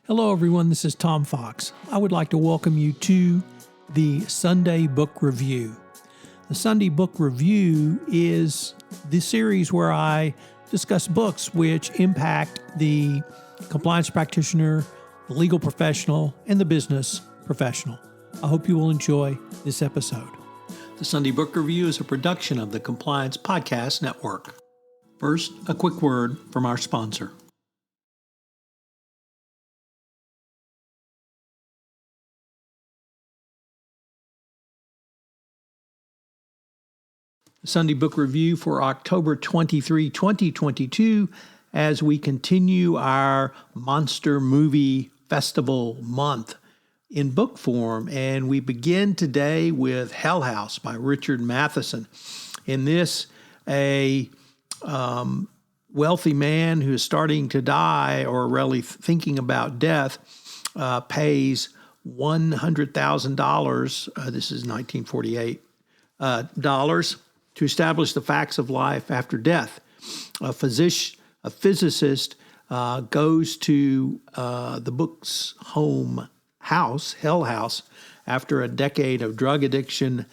Hello, everyone. This is Tom Fox. I would like to welcome you to the Sunday Book Review. The Sunday Book Review is the series where I discuss books which impact the compliance practitioner, the legal professional, and the business professional. I hope you will enjoy this episode. The Sunday Book Review is a production of the Compliance Podcast Network. First, a quick word from our sponsor. Sunday Book Review for October 23, 2022, as we continue our Monster Movie Festival month in book form. And we begin today with Hellhouse by Richard Matheson. In this, a wealthy man who is starting to die or really thinking about death pays $100,000, this is 1948, dollars, to establish the facts of life after death. A physicist goes to the book's home house, Hellhouse, after a decade of drug addiction,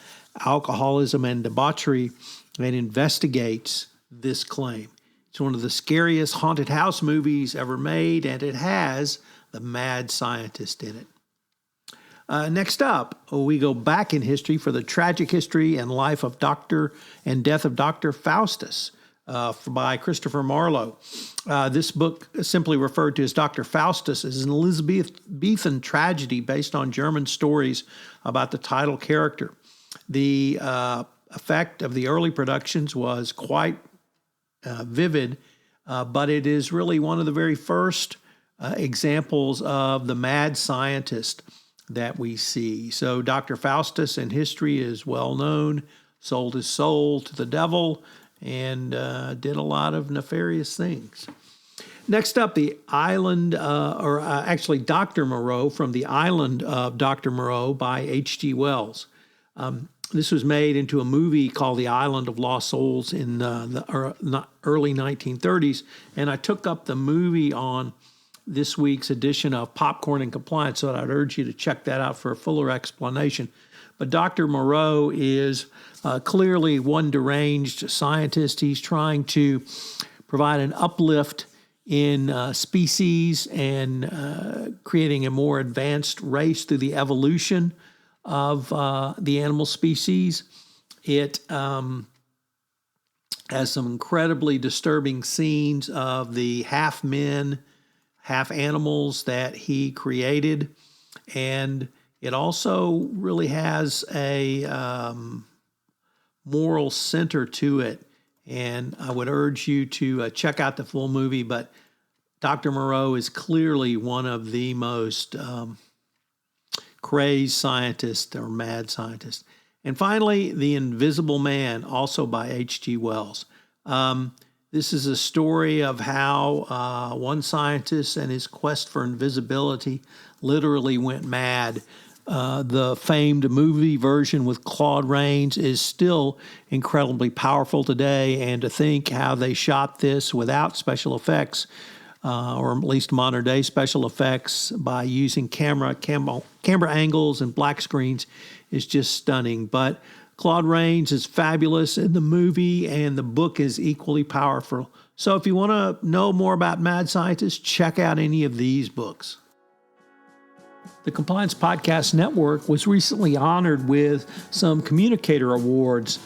alcoholism, and debauchery, and investigates this claim. It's one of the scariest haunted house movies ever made, and it has the mad scientist in it. Next up, we go back in history for the tragic history and life of death of Dr. Faustus by Christopher Marlowe. This book, simply referred to as Dr. Faustus, is an Elizabethan tragedy based on German stories about the title character. The effect of the early productions was quite vivid, but it is really one of the very first examples of the mad scientist that we see. So Dr. Faustus in history is well known, sold his soul to the devil, and did a lot of nefarious things. Next up, the island, Dr. Moreau, from The Island of Dr. Moreau by H.G. Wells. This was made into a movie called The Island of Lost Souls in the early 1930s, and I took up the movie on this week's edition of Popcorn and Compliance, so I'd urge you to check that out for a fuller explanation. But Dr. Moreau is clearly one deranged scientist. He's trying to provide an uplift in species and creating a more advanced race through the evolution of the animal species. It has some incredibly disturbing scenes of the half men, half animals that he created, and it also really has a moral center to it, and I would urge you to check out the full movie, but Dr. Moreau is clearly one of the most crazed scientists or mad scientists. And finally, The Invisible Man, also by H.G. Wells. This is a story of how one scientist and his quest for invisibility literally went mad. The famed movie version with Claude Rains is still incredibly powerful today, and to think how they shot this without special effects, or at least modern-day special effects, by using camera angles and black screens is just stunning. But Claude Rains is fabulous in the movie, and the book is equally powerful. So if you want to know more about mad scientists, check out any of these books. The Compliance Podcast Network was recently honored with some communicator awards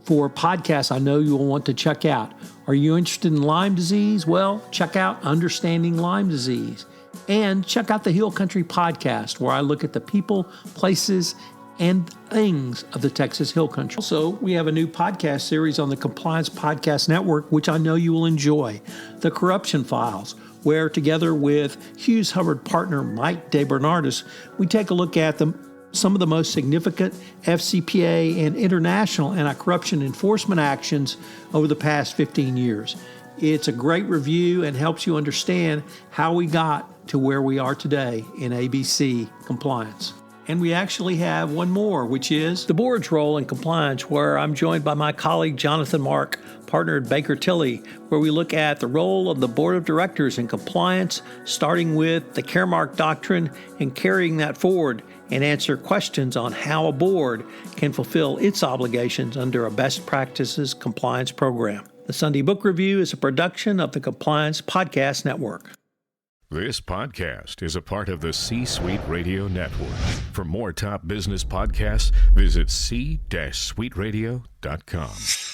for podcasts I know you will want to check out. Are you interested in Lyme disease? Well, check out Understanding Lyme Disease. And check out the Hill Country Podcast, where I look at the people, places, and things of the Texas Hill Country. Also, we have a new podcast series on the Compliance Podcast Network, which I know you will enjoy, The Corruption Files, where together with Hughes Hubbard partner Mike DeBernardis, we take a look at some of the most significant FCPA and international anti-corruption enforcement actions over the past 15 years. It's a great review and helps you understand how we got to where we are today in ABC compliance. And we actually have one more, which is the board's role in compliance, where I'm joined by my colleague Jonathan Mark, partner at Baker Tilly, where we look at the role of the board of directors in compliance, starting with the Caremark doctrine and carrying that forward, and answer questions on how a board can fulfill its obligations under a best practices compliance program. The Sunday Book Review is a production of the Compliance Podcast Network. This podcast is a part of the C-Suite Radio Network. For more top business podcasts, visit c-suiteradio.com.